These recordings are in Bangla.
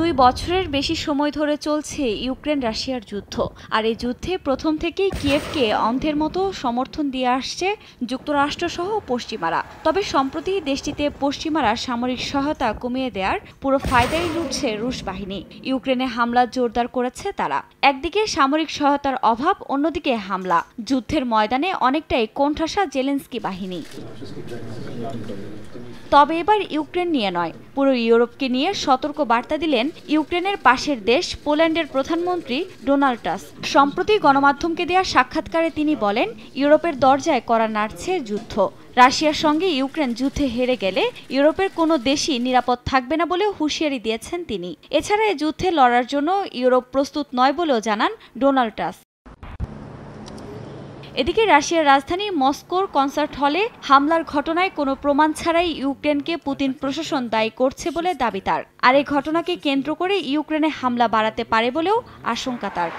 2 বছরের বেশি সময় ধরে চলছে ইউক্রেন রাশিয়ার যুদ্ধ। আর এই যুদ্ধে প্রথম থেকেই কিয়েভকে অন্ধের মতো সমর্থন দিয়ে আসছে যুক্তরাষ্ট্রসহ পশ্চিমারা। তবে সম্প্রতি দেশটিতে পশ্চিমারা সামরিক সহায়তা কমিয়ে দেওয়ার পুরো ফায়দাই লুটছে রুশ বাহিনী। ইউক্রেনে হামলা জোরদার করেছে তারা। একদিকে সামরিক সহায়তার অভাব, অন্যদিকে হামলা। যুদ্ধের ময়দানে অনেকটাই কোণঠাসা জেলেনস্কি বাহিনী। তবে এবার ইউক্রেন নিয়ে নয়, পুরো ইউরোপকে নিয়ে সতর্ক বার্তা দিলেন ইউক্রেনের পাশের দেশ পোল্যান্ডের প্রধানমন্ত্রী ডোনাল্ড টাস্ক। সম্প্রতি গণমাধ্যমকে দেওয়া সাক্ষাৎকারে তিনি বলেন, ইউরোপের দরজায় কড়া নাড়ছে যুদ্ধ। রাশিয়ার সঙ্গে ইউক্রেন যুদ্ধে হেরে গেলে ইউরোপের কোনো দেশই নিরাপদ থাকবে না বলেও হুঁশিয়ারি দিয়েছেন তিনি। এছাড়া এই যুদ্ধে লড়ার জন্য ইউরোপ প্রস্তুত নয় বলেও জানান ডোনাল্ড টাস্ক। এদিকে রাশিয়ার রাজধানী মস্কোর কনসার্ট হলে হামলার ঘটনায় কোনো প্রমাণ ছাড়াই ইউক্রেনকে পুতিন প্রশাসন দায়ী করছে বলে দাবি তার। আর এই ঘটনাকে কেন্দ্র করে ইউক্রেনে হামলা বাড়াতে পারে বলেও আশঙ্কা তার।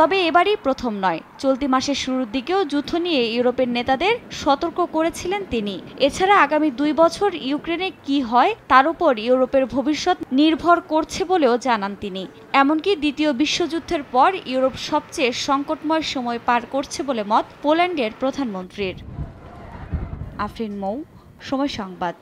তবে এবারই প্রথম নয়, চলতি মাসের শুরুর দিকেও যুদ্ধ নিয়ে ইউরোপের নেতাদের সতর্ক করেছিলেন তিনি। এছাড়া আগামী 2 বছর ইউক্রেনে কি হয় তার উপর ইউরোপের ভবিষ্যৎ নির্ভর করছে বলেও জানান তিনি। এমনকি দ্বিতীয় বিশ্বযুদ্ধের পর ইউরোপ সবচেয়ে সংকটময় সময় পার করছে বলে মত পোল্যান্ডের প্রধানমন্ত্রীর। আফরিন মৌ, সময় সংবাদ।